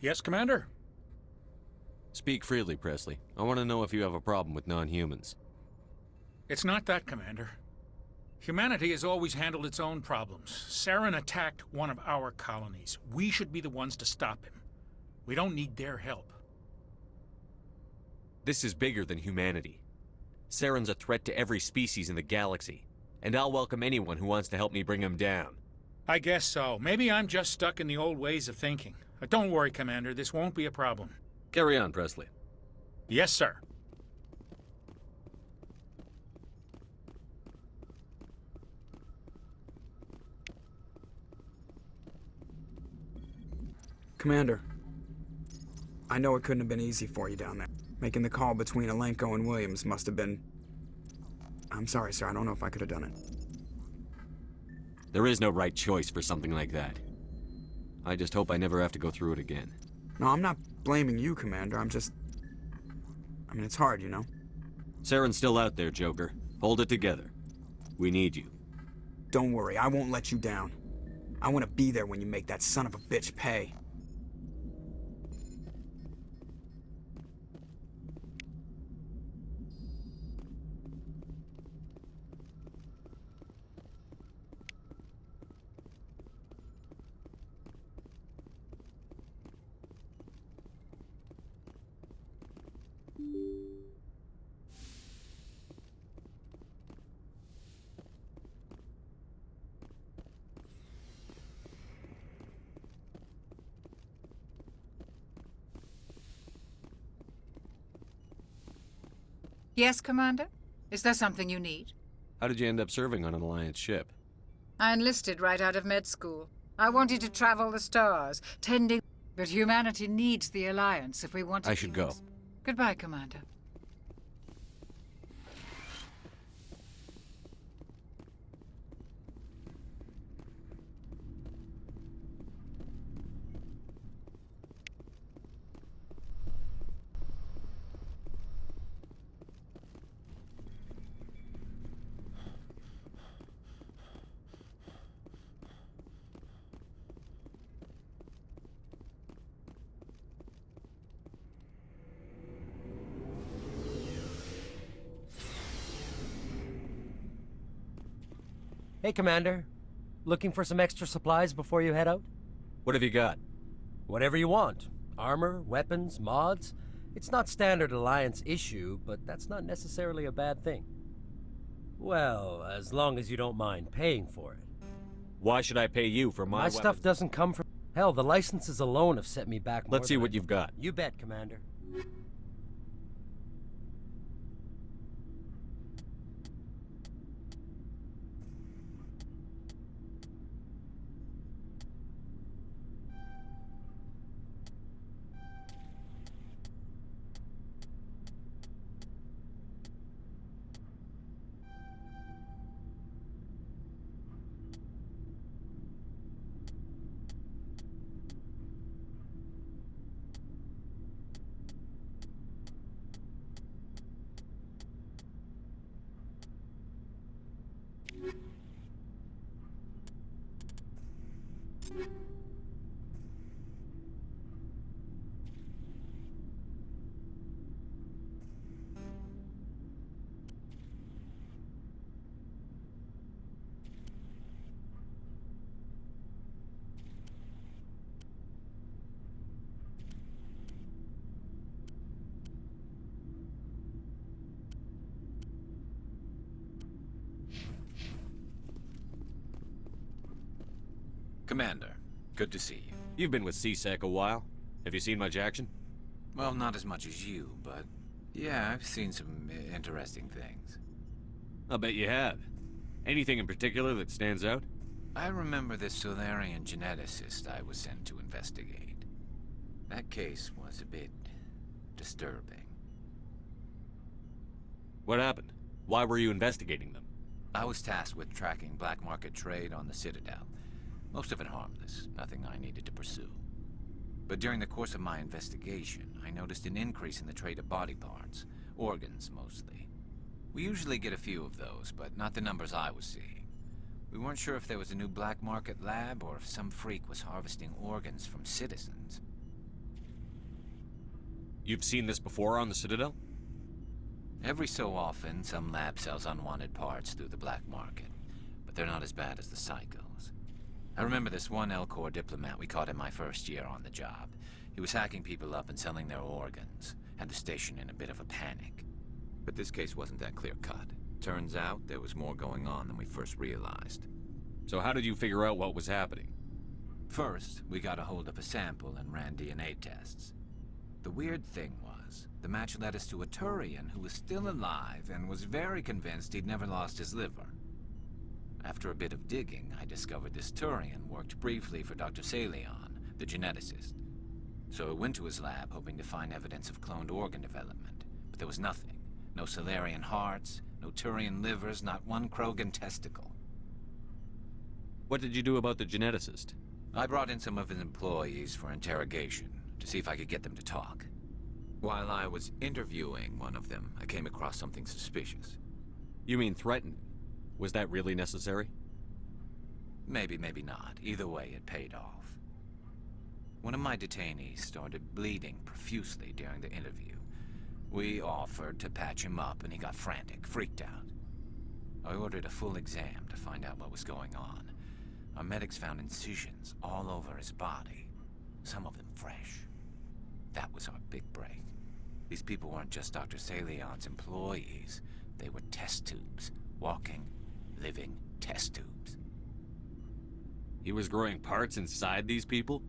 Yes, Commander? Speak freely, Presley. I want to know if you have a problem with non-humans. It's not that, Commander. Humanity has always handled its own problems. Saren attacked one of our colonies. We should be the ones to stop him. We don't need their help. This is bigger than humanity. Saren's a threat to every species in the galaxy, and I'll welcome anyone who wants to help me bring him down. I guess so. Maybe I'm just stuck in the old ways of thinking. But don't worry, Commander. This won't be a problem. Carry on, Presley. Yes, sir. Commander, I know it couldn't have been easy for you down there. Making the call between Alenko and Williams must have been... I'm sorry, sir. I don't know if I could have done it. There is no right choice for something like that. I just hope I never have to go through it again. No, I'm not blaming you, Commander. I'm just... I mean, it's hard, you know? Saren's still out there, Joker. Hold it together. We need you. Don't worry, I won't let you down. I want to be there when you make that son of a bitch pay. Yes, Commander? Is there something you need? How did you end up serving on an Alliance ship? I enlisted right out of med school. I wanted to travel the stars, tending... But humanity needs the Alliance if we want to... I should go. Goodbye, Commander. Hey, Commander. Looking for some extra supplies before you head out? What have you got? Whatever you want. Armor, weapons, mods. It's not standard Alliance issue, but that's not necessarily a bad thing. Well, as long as you don't mind paying for it. Why should I pay you for my stuff weapons? doesn't come from... Hell, the licenses alone have set me back more Let's see than what you've got. You bet, Commander. Commander, good to see you. You've been with CSEC a while. Have you seen much action? Well, not as much as you, but yeah, I've seen some interesting things. I'll bet you have. Anything in particular that stands out? I remember this Solarian geneticist I was sent to investigate. That case was a bit disturbing. What happened? Why were you investigating them? I was tasked with tracking black market trade on the Citadel. Most of it harmless, nothing I needed to pursue. But during the course of my investigation, I noticed an increase in the trade of body parts, organs mostly. We usually get a few of those, but not the numbers I was seeing. We weren't sure if there was a new black market lab or if some freak was harvesting organs from citizens. You've seen this before on the Citadel? Every so often, some lab sells unwanted parts through the black market, but they're not as bad as the psychos. I remember this one Elcor diplomat we caught in my first year on the job. He was hacking people up and selling their organs, had the station in a bit of a panic. But this case wasn't that clear-cut. Turns out there was more going on than we first realized. So how did you figure out what was happening? First, we got a hold of a sample and ran DNA tests. The weird thing was, the match led us to a Turian who was still alive and was very convinced he'd never lost his liver. After a bit of digging, I discovered this Turian worked briefly for Dr. Salion, the geneticist. So I went to his lab hoping to find evidence of cloned organ development, but there was nothing. No Salarian hearts, no Turian livers, not one Krogan testicle. What did you do about the geneticist? I brought in some of his employees for interrogation, to see if I could get them to talk. While I was interviewing one of them, I came across something suspicious. You mean threatened? Was that really necessary? Maybe, maybe not. Either way, it paid off. One of my detainees started bleeding profusely during the interview. We offered to patch him up, and he got frantic, freaked out. I ordered a full exam to find out what was going on. Our medics found incisions all over his body, some of them fresh. That was our big break. These people weren't just Dr. Salion's employees. They were test tubes. Walking, living test tubes. He was growing parts inside these people?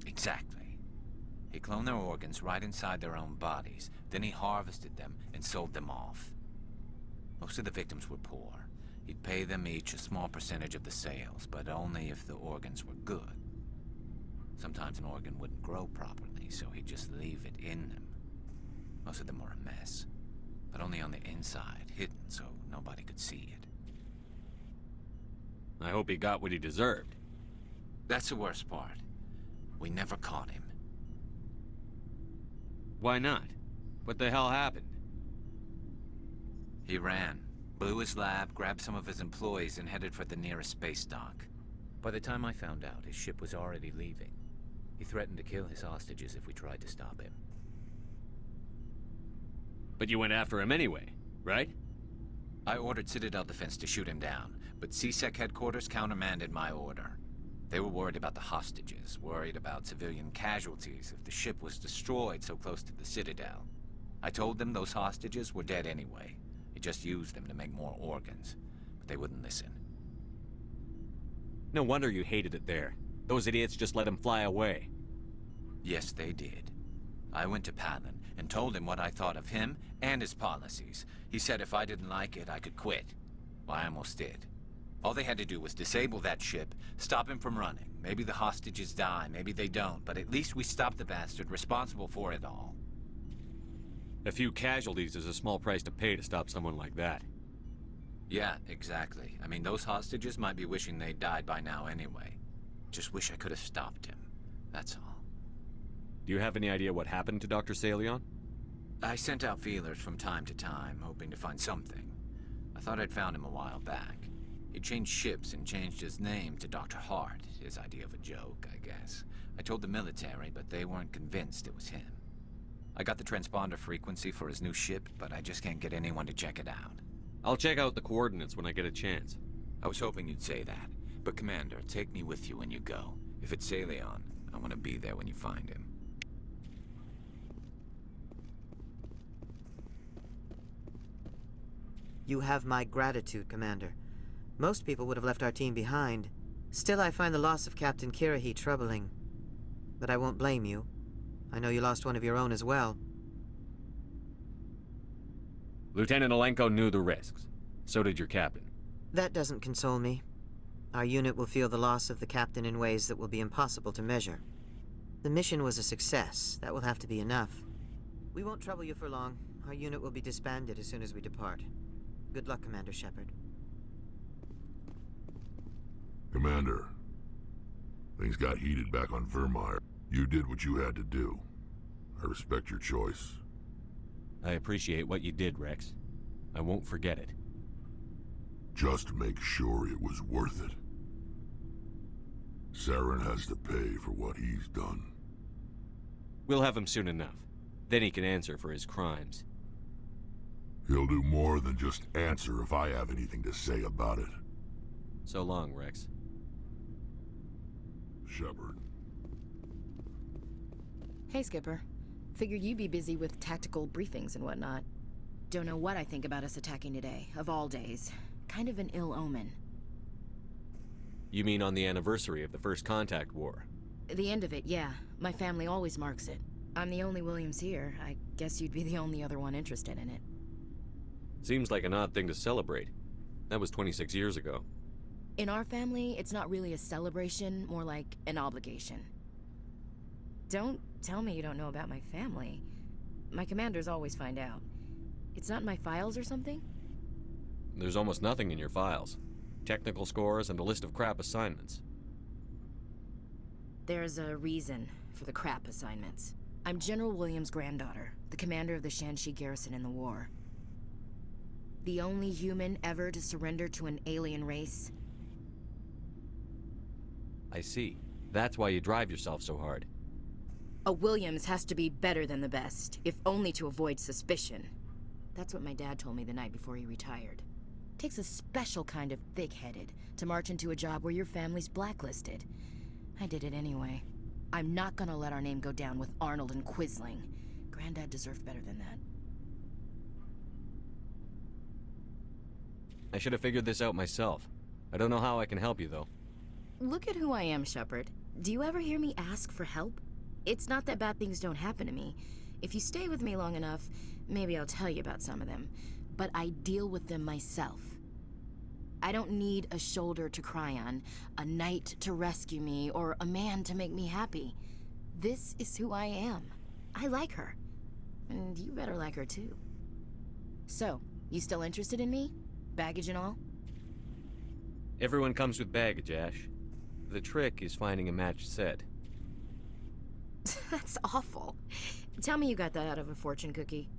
Exactly. He cloned their organs right inside their own bodies. Then he harvested them and sold them off. Most of the victims were poor. He'd pay them each a small percentage of the sales, but only if the organs were good. Sometimes an organ wouldn't grow properly, so he'd just leave it in them. Most of them were a mess, but only on the inside, hidden so nobody could see it. I hope he got what he deserved. That's the worst part. We never caught him. Why not? What the hell happened? He ran, blew his lab, grabbed some of his employees, and headed for the nearest space dock. By the time I found out, his ship was already leaving. He threatened to kill his hostages if we tried to stop him. But you went after him anyway, right? I ordered Citadel Defense to shoot him down, but CSEC headquarters countermanded my order. They were worried about the hostages, worried about civilian casualties if the ship was destroyed so close to the Citadel. I told them those hostages were dead anyway. He just used them to make more organs, but they wouldn't listen. No wonder you hated it there. Those idiots just let him fly away. Yes, they did. I went to Palin and told him what I thought of him and his policies. He said if I didn't like it, I could quit. Well, I almost did. All they had to do was disable that ship, stop him from running. Maybe the hostages die, maybe they don't, but at least we stopped the bastard responsible for it all. A few casualties is a small price to pay to stop someone like that. Yeah, exactly. I mean, those hostages might be wishing they'd died by now anyway. Just wish I could have stopped him. That's all. Do you have any idea what happened to Dr. Salion? I sent out feelers from time to time, hoping to find something. I thought I'd found him a while back. He changed ships and changed his name to Dr. Hart, his idea of a joke, I guess. I told the military, but they weren't convinced it was him. I got the transponder frequency for his new ship, but I just can't get anyone to check it out. I'll check out the coordinates when I get a chance. I was hoping you'd say that. But Commander, take me with you when you go. If it's Salion, I want to be there when you find him. You have my gratitude, Commander. Most people would have left our team behind. Still, I find the loss of Captain Kirrahe troubling. But I won't blame you. I know you lost one of your own as well. Lieutenant Alenko knew the risks. So did your captain. That doesn't console me. Our unit will feel the loss of the captain in ways that will be impossible to measure. The mission was a success. That will have to be enough. We won't trouble you for long. Our unit will be disbanded as soon as we depart. Good luck, Commander Shepard. Commander, things got heated back on Vermeer. You did what you had to do. I respect your choice. I appreciate what you did, Rex. I won't forget it. Just make sure it was worth it. Saren has to pay for what he's done. We'll have him soon enough. Then he can answer for his crimes. He'll do more than just answer if I have anything to say about it. So long, Rex. Shepard. Hey, Skipper. Figured you'd be busy with tactical briefings and whatnot. Don't know what I think about us attacking today, of all days. Kind of an ill omen. You mean on the anniversary of the First Contact War? The end of it, yeah. My family always marks it. I'm the only Williams here. I guess you'd be the only other one interested in it. Seems like an odd thing to celebrate. That was 26 years ago. In our family, it's not really a celebration, more like an obligation. Don't tell me you don't know about my family. My commanders always find out. It's not in my files or something? There's almost nothing in your files. Technical scores and a list of crap assignments. There's a reason for the crap assignments. I'm General Williams' granddaughter, the commander of the Shanxi garrison in the war. The only human ever to surrender to an alien race. I see. That's why you drive yourself so hard. A Williams has to be better than the best, if only to avoid suspicion. That's what my dad told me the night before he retired. Takes a special kind of thick-headed to march into a job where your family's blacklisted. I did it anyway. I'm not gonna let our name go down with Arnold and Quisling. Granddad deserved better than that. I should have figured this out myself. I don't know how I can help you, though. Look at who I am, Shepard. Do you ever hear me ask for help? It's not that bad things don't happen to me. If you stay with me long enough, maybe I'll tell you about some of them. But I deal with them myself. I don't need a shoulder to cry on, a knight to rescue me, or a man to make me happy. This is who I am. I like her. And you better like her too. So, you still interested in me? Baggage and all? Everyone comes with baggage, Ash. The trick is finding a matched set. That's awful. Tell me you got that out of a fortune cookie.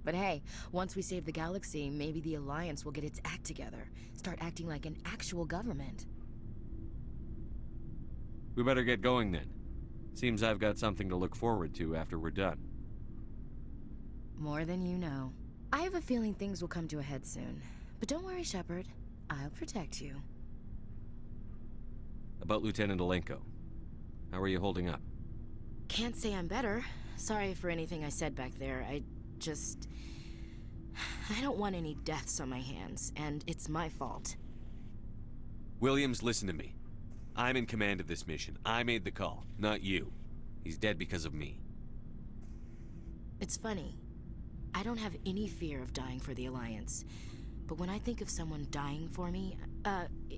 But hey, once we save the galaxy, maybe the Alliance will get its act together. Start acting like an actual government. We better get going then. Seems I've got something to look forward to after we're done. More than you know. I have a feeling things will come to a head soon. But don't worry, Shepard. I'll protect you. About Lieutenant Alenko. How are you holding up? Can't say I'm better. Sorry for anything I said back there. I don't want any deaths on my hands, and it's my fault. Williams, listen to me. I'm in command of this mission. I made the call, not you. He's dead because of me. It's funny. I don't have any fear of dying for the Alliance. But when I think of someone dying for me,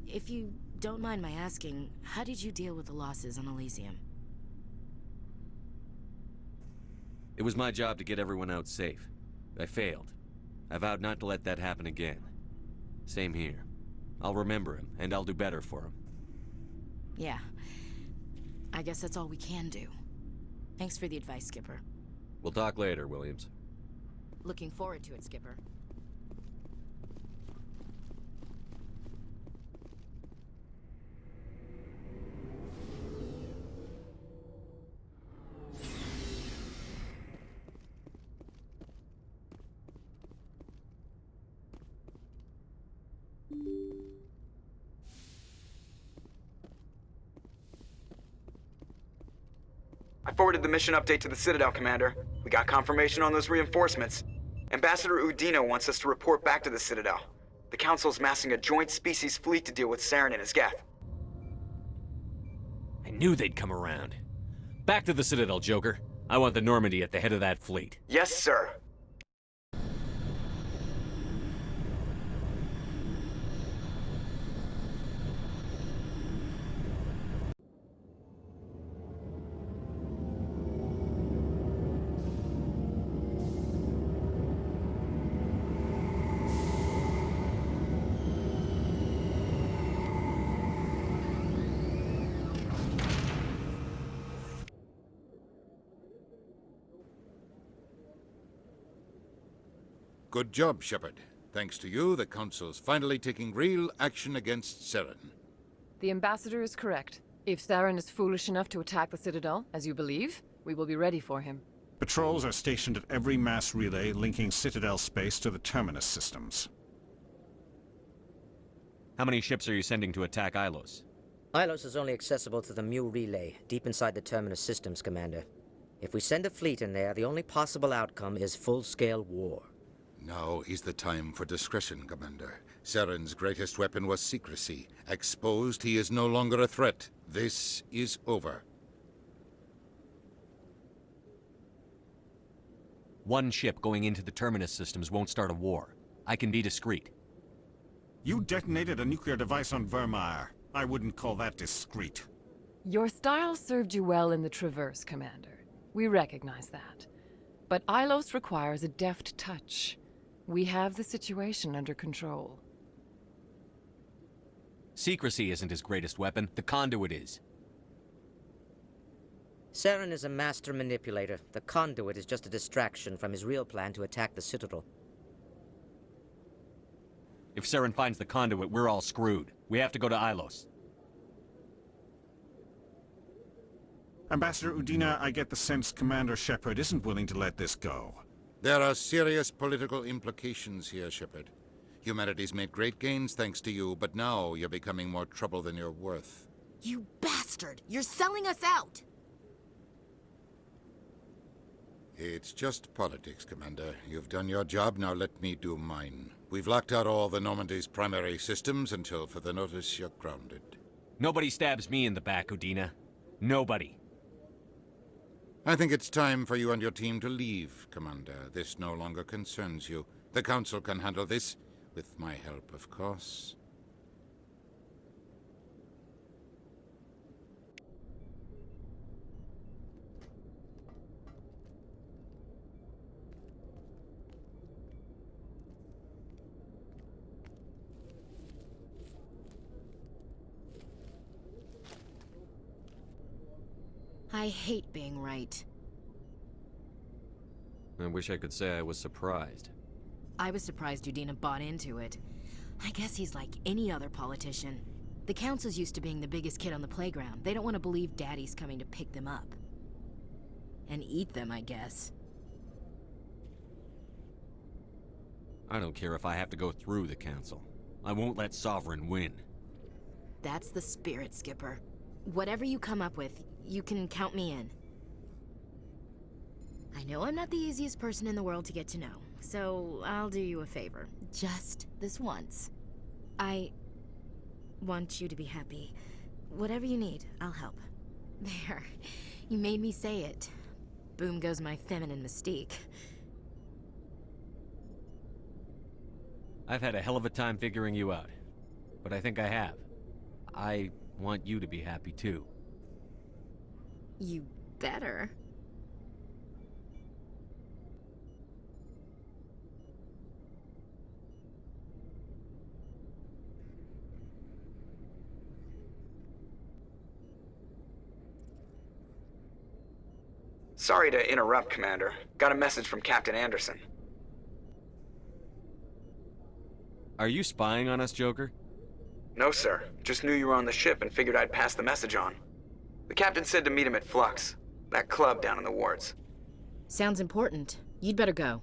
if you don't mind my asking, how did you deal with the losses on Elysium? It was my job to get everyone out safe. I failed. I vowed not to let that happen again. Same here. I'll remember him, and I'll do better for him. Yeah. I guess that's all we can do. Thanks for the advice, Skipper. We'll talk later, Williams. Looking forward to it, Skipper. I forwarded the mission update to the Citadel, Commander. We got confirmation on those reinforcements. Ambassador Udina wants us to report back to the Citadel. The Council's massing a joint species fleet to deal with Saren and his Geth. I knew they'd come around. Back to the Citadel, Joker. I want the Normandy at the head of that fleet. Yes, sir. Good job, Shepard. Thanks to you, the Council's finally taking real action against Saren. The Ambassador is correct. If Saren is foolish enough to attack the Citadel, as you believe, We will be ready for him. Patrols are stationed at every mass relay linking Citadel space to the Terminus systems. How many ships are you sending to attack Ilos? Ilos is only accessible to the Mu relay, deep inside the Terminus systems, Commander. If we send a fleet in there, the only possible outcome is full-scale war. Now is the time for discretion, Commander. Saren's greatest weapon was secrecy. Exposed, he is no longer a threat. This is over. One ship going into the Terminus systems won't start a war. I can be discreet. You detonated a nuclear device on Vermeer. I wouldn't call that discreet. Your style served you well in the Traverse, Commander. We recognize that. But Ilos requires a deft touch. We have the situation under control. Secrecy isn't his greatest weapon. The conduit is. Saren is a master manipulator. The conduit is just a distraction from his real plan to attack the Citadel. If Saren finds the conduit, we're all screwed. We have to go to Ilos. Ambassador Udina, I get the sense Commander Shepard isn't willing to let this go. There are serious political implications here, Shepard. Humanity's made great gains thanks to you, but now you're becoming more trouble than you're worth. You bastard! You're selling us out! It's just politics, Commander. You've done your job, now let me do mine. We've locked out all the Normandy's primary systems until further notice you're grounded. Nobody stabs me in the back, Udina. Nobody. I think it's time for you and your team to leave, Commander. This no longer concerns you. The Council can handle this, with my help, of course. I hate being right. I wish I could say I was surprised. I was surprised Udina bought into it. I guess he's like any other politician. The Council's used to being the biggest kid on the playground. They don't want to believe Daddy's coming to pick them up. And eat them, I guess. I don't care if I have to go through the Council. I won't let Sovereign win. That's the spirit, Skipper. Whatever you come up with, you can count me in. I know I'm not the easiest person in the world to get to know, so I'll do you a favor. Just this once. I want you to be happy. Whatever you need, I'll help. There. You made me say it. Boom goes my feminine mystique. I've had a hell of a time figuring you out. But I think I have. I want you to be happy too. You better. Sorry to interrupt, Commander. Got a message from Captain Anderson. Are you spying on us, Joker? No, sir. Just knew you were on the ship and figured I'd pass the message on. The captain said to meet him at Flux, that club down in the wards. Sounds important. You'd better go.